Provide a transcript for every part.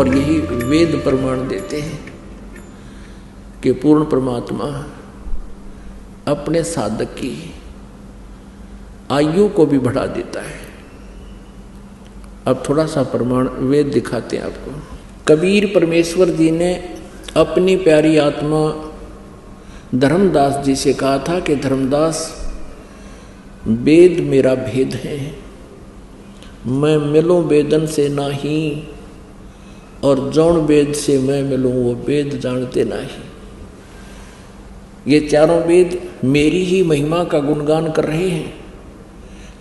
और यही वेद प्रमाण देते हैं कि पूर्ण परमात्मा अपने साधक की आयु को भी बढ़ा देता है। अब थोड़ा सा प्रमाण वेद दिखाते हैं आपको। कबीर परमेश्वर जी ने अपनी प्यारी आत्मा धर्मदास जी से कहा था कि धर्मदास, वेद मेरा भेद है, मैं मिलूं वेदन से नाही, और जौन वेद से मैं मिलूं वो वेद जानते नहीं। ये चारों वेद मेरी ही महिमा का गुणगान कर रहे हैं,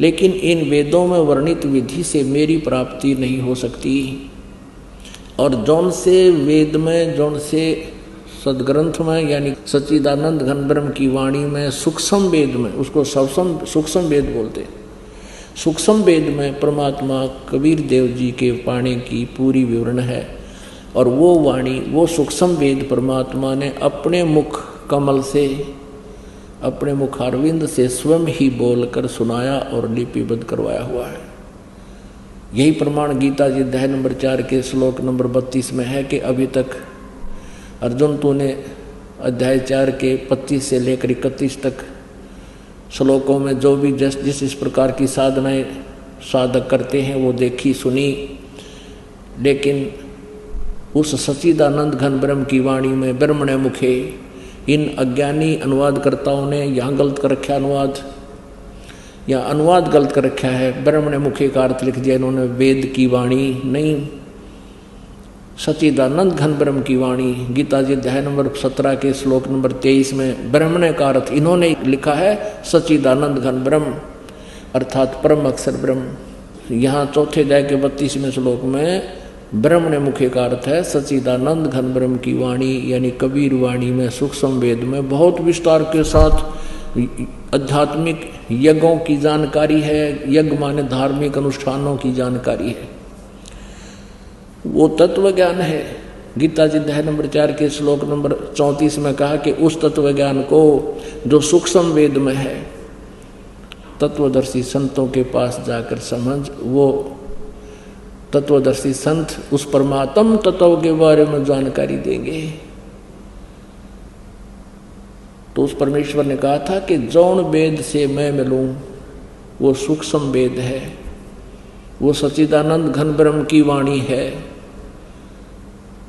लेकिन इन वेदों में वर्णित विधि से मेरी प्राप्ति नहीं हो सकती। और जौन से वेद में, जौन से सदग्रंथ में, यानी सच्चिदानंद घन ब्रह्म की वाणी में, सूक्ष्म वेद में, उसको सूक्ष्म वेद बोलते हैं, सूक्ष्म वेद में परमात्मा कबीर देव जी के पाने की पूरी विवरण है। और वो वाणी, वो सूक्ष्म वेद परमात्मा ने अपने मुख कमल से, अपने मुखारविंद से स्वयं ही बोलकर सुनाया और लिपिबद्ध करवाया हुआ है। यही प्रमाण गीता जी अध्याय नंबर 4 के श्लोक नंबर 32 में है कि अभी तक अर्जुन तूने अध्याय 4 के 25 से लेकर 31 तक श्लोकों में जो भी जिस इस प्रकार की साधनाएं साधक करते हैं वो देखी सुनी, लेकिन उस सच्चिदानंद घन ब्रह्म की वाणी में ब्रह्मणे मुखे इन अज्ञानी अनुवादकर्ताओं ने यहाँ गलत कर रखा अनुवाद, या अनुवाद गलत कर रखा है। ब्रह्मणे मुखे का अर्थ लिख दिया इन्होंने वेद की वाणी नहीं, सच्चिदानंद घन ब्रह्म की वाणी। गीता जी अध्याय नंबर 17 के श्लोक नंबर 23 में ब्रह्मणे का अर्थ इन्होंने लिखा है सच्चिदानंद घन ब्रह्म, अर्थात परम अक्षर ब्रह्म। यहाँ चौथे अध्याय के 32वें श्लोक में ब्रह्मणे मुखे का अर्थ है सच्चिदानंद घन ब्रह्म की वाणी, यानी कबीर वाणी में सूक्ष्म वेद में बहुत विस्तार के साथ आध्यात्मिक यज्ञों की जानकारी है। यज्ञ माने धार्मिक अनुष्ठानों की जानकारी है, वो तत्व ज्ञान है। गीता जी अध्याय नंबर 4 के श्लोक नंबर 34 में कहा कि उस तत्व ज्ञान को जो सूक्ष्म वेद में है, तत्वदर्शी संतों के पास जाकर समझ, वो तत्वदर्शी संत उस परमात्म तत्व के बारे में जानकारी देंगे। तो उस परमेश्वर ने कहा था कि जौन वेद से मैं मिलूं वो सूक्ष्म वेद है, वो सच्चिदानंद घन ब्रह्म की वाणी है।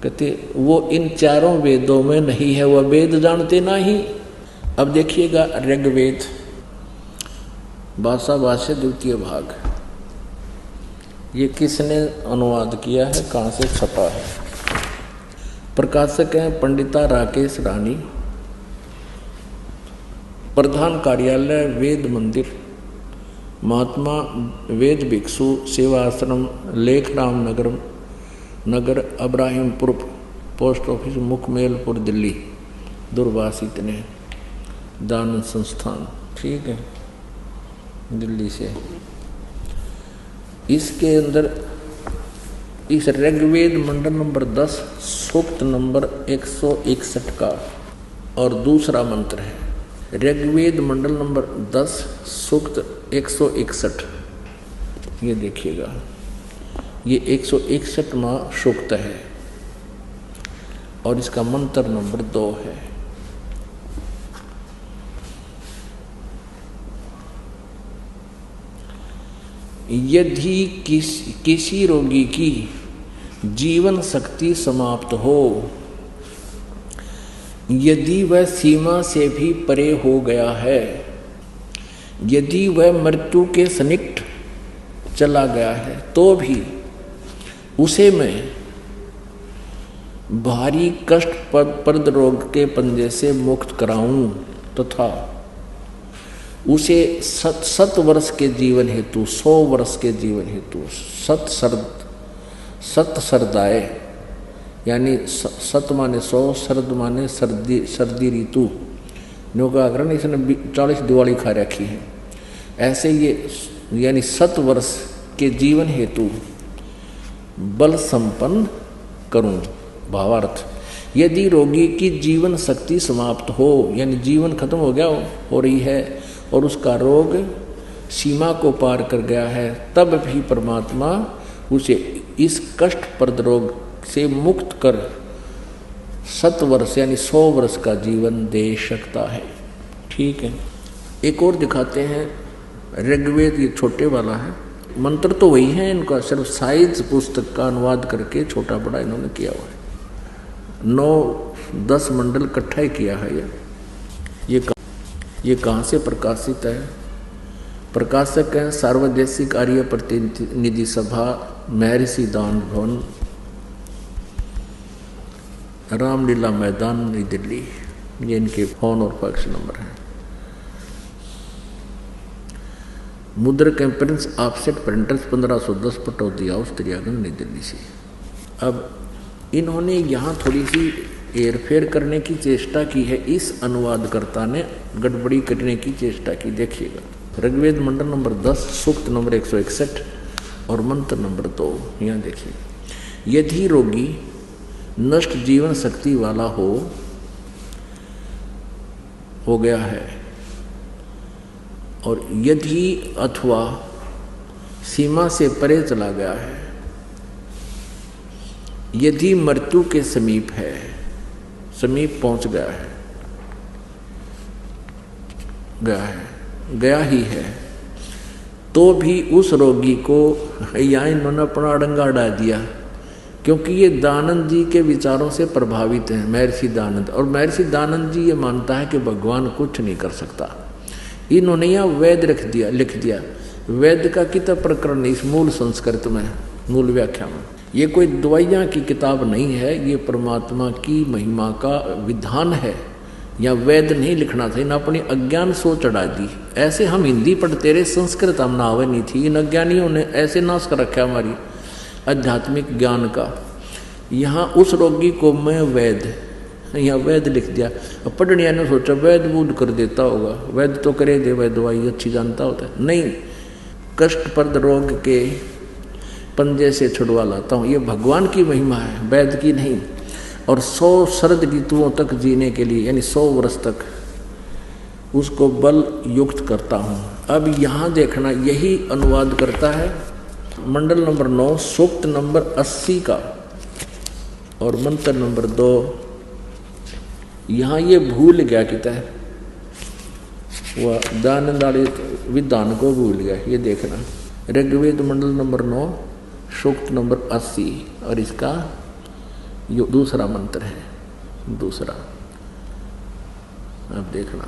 कहते वो इन चारों वेदों में नहीं है, वह वेद जानते नहीं। अब देखिएगा ऋग्वेद भाषा भाष्य द्वितीय भाग, ये किसने अनुवाद किया है, कहाँ से छपा है? प्रकाशक हैं पंडिता राकेश रानी, प्रधान कार्यालय वेद मंदिर, महात्मा वेद भिक्षु सेवा आश्रम, लेखराम नगर अब्राहिमपुर, पोस्ट ऑफिस मुखमेलपुर, दिल्ली। दुर्वासित ने दान संस्थान, ठीक है, दिल्ली से। इसके अंदर इस ऋग्वेद मंडल नंबर 10 सूक्त नंबर 161 का और दूसरा मंत्र है। ऋग्वेद मंडल नंबर 10 सूक्त 161, ये देखिएगा, ये 161वां सूक्त है और इसका मंत्र नंबर 2 है। यदि किसी रोगी की जीवन शक्ति समाप्त हो, यदि वह सीमा से भी परे हो गया है, यदि वह मृत्यु के सन्निकट चला गया है, तो भी उसे मैं भारी कष्टप्रद रोग के पंजे से मुक्त कराऊं तथा उसे 7 वर्ष के जीवन हेतु, 100 वर्ष के जीवन हेतु सत सरदाए, यानी 7 माने 100, शरद माने सर्दी ऋतु, नौकाग्रहण इसने 40 दिवाली खा रखी है। ऐसे ये यानी 7 वर्ष के जीवन हेतु बल संपन्न करूं। भावार्थ, यदि रोगी की जीवन शक्ति समाप्त हो, यानी जीवन खत्म हो गया हो रही है और उसका रोग सीमा को पार कर गया है, तब भी परमात्मा उसे इस कष्टप्रद रोग से मुक्त कर 7 वर्ष यानी 100 वर्ष का जीवन दे सकता है। ठीक है, एक और दिखाते हैं। ऋग्वेद ये छोटे वाला है, मंत्र तो वही है इनका, सिर्फ साइज पुस्तक का अनुवाद करके छोटा बड़ा इन्होंने किया हुआ है। 9-10 मंडल इकट्ठा ही किया है। ये कहाँ से प्रकाशित है? प्रकाशक हैं सार्वदेशिक आर्य प्रतिनिधि सभा, महर्षि दान भवन, रामलीला मैदान, नई दिल्ली। ये इनके फोन और फैक्स नंबर हैं। मुद्रक prince offset printers 1510 Pataudi house Daryaganj, New Delhi से। अब इन्होंने यहाँ थोड़ी सी हेरफेर करने की चेष्टा की है, इस अनुवादकर्ता ने गड़बड़ी करने की चेष्टा की। देखिएगा, ऋग्वेद मंडल नंबर 10 सूक्त नंबर 161 और मंत्र नंबर 2। यहाँ देखिए, यदि रोगी नष्ट जीवन शक्ति वाला हो गया है और यदि अथवा सीमा से परे चला गया है, यदि मृत्यु के समीप है, समीप पहुंच गया ही है, तो भी उस रोगी को यहाँ इन्होंने अपना अड़ंगा अड़ा दिया, क्योंकि ये दानंद जी के विचारों से प्रभावित हैं, महर्षि दानंद। और महर्षि दानंद जी ये मानता है कि भगवान कुछ नहीं कर सकता। इन्होंने यहाँ वेद लिख दिया। वेद का किताब प्रकरण इस मूल संस्कृत में, मूल व्याख्या में। ये कोई दवाइयाँ की किताब नहीं है, ये परमात्मा की महिमा का विधान है। या वेद नहीं लिखना था, इन अपनी अज्ञान सोच चढ़ा दी। ऐसे हम हिंदी पढ़ते रहे, संस्कृत हम नावे नहीं थी। इन अज्ञानियों ने ऐसे नाश कर रखा हमारी आध्यात्मिक ज्ञान का। यहाँ उस रोगी को मैं यहाँ वेद लिख दिया। अब पढ़निया ने सोचा वेद बूद कर देता होगा, वेद तो करे दे, वह दवाई अच्छी जानता होता है। नहीं, कष्टप्रद रोग के पंजे से छुड़वा लाता हूँ, ये भगवान की महिमा है, वेद की नहीं। और 100 शरद ऋतुओं तक जीने के लिए, यानी 100 वर्ष तक उसको बल युक्त करता हूँ। अब यहाँ देखना, यही अनुवाद करता है मंडल नंबर 9 सूक्त नंबर 80 का और मंत्र नंबर 2। यहाँ ये भूल गया किता है, वह दानंदाड़ी विधान को भूल गया। ये देखना, ऋग्वेद मंडल नंबर 9 सूक्त नंबर 80 और इसका यो दूसरा मंत्र है, दूसरा। अब देखना,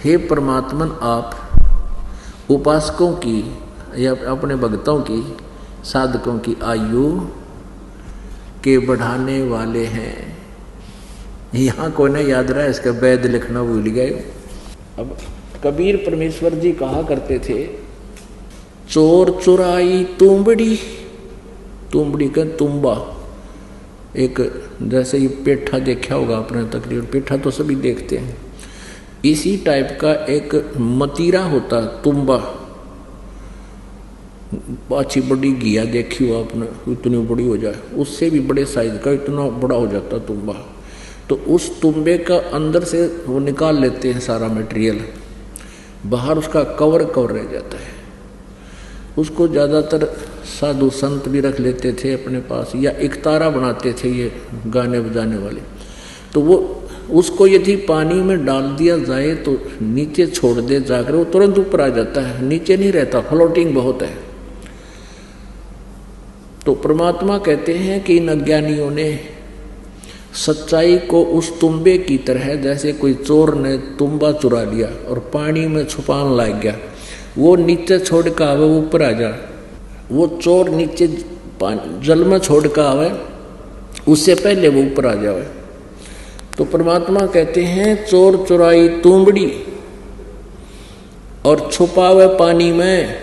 हे परमात्मन, आप उपासकों की या अपने भक्तों की, साधकों की आयु के बढ़ाने वाले हैं। यहाँ कोई ना याद रहा, इसका वेद लिखना भूल गए। अब कबीर परमेश्वर जी कहा करते थे, चोर चुराई तुंबड़ी, तुंबड़ी का तुम्बा, एक जैसे ये पेठा देखा होगा आपने, तकरीबन पेठा तो सभी देखते हैं। इसी टाइप का एक मतीरा होता, तुम्बा, अच्छी बड़ी घिया देखी हो आपने, इतनी बड़ी हो जाए, उससे भी बड़े साइज का इतना बड़ा हो जाता तुम्बा। तो उस तुम्बे का अंदर से वो निकाल लेते हैं सारा मटेरियल, बाहर उसका कवर रह जाता है। उसको ज़्यादातर साधु संत भी रख लेते थे अपने पास, या इकतारा बनाते थे ये गाने बजाने वाले। तो वो उसको यदि पानी में डाल दिया जाए तो नीचे छोड़ दे जाकर, वो तुरंत ऊपर आ जाता है, नीचे नहीं रहता, फ्लोटिंग बहुत है। तो परमात्मा कहते हैं कि इन अज्ञानियों ने सच्चाई को उस तुम्बे की तरह, जैसे कोई चोर ने तुम्बा चुरा लिया और पानी में छुपाने लग गया, वो नीचे छोड़ कर आवे, वो ऊपर आ जाए। वो चोर नीचे जल में छोड़ कर आवे, उससे पहले वो ऊपर आ जाए। तो परमात्मा कहते हैं, चोर चुराई तुंबड़ी और छुपावे पानी में,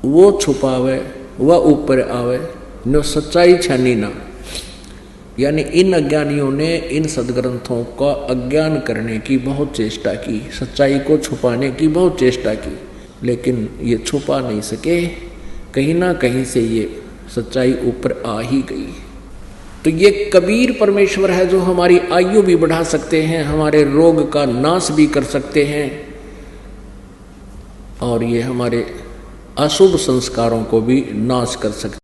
वो छुपावे वह ऊपर आवे, नो सच्चाई छानी ना। यानी इन अज्ञानियों ने इन सदग्रंथों का अज्ञान करने की बहुत चेष्टा की, सच्चाई को छुपाने की बहुत चेष्टा की, लेकिन ये छुपा नहीं सके। कहीं ना कहीं से ये सच्चाई ऊपर आ ही गई। तो ये कबीर परमेश्वर है जो हमारी आयु भी बढ़ा सकते हैं, हमारे रोग का नाश भी कर सकते हैं, और ये हमारे अशुभ संस्कारों को भी नाश कर सकते।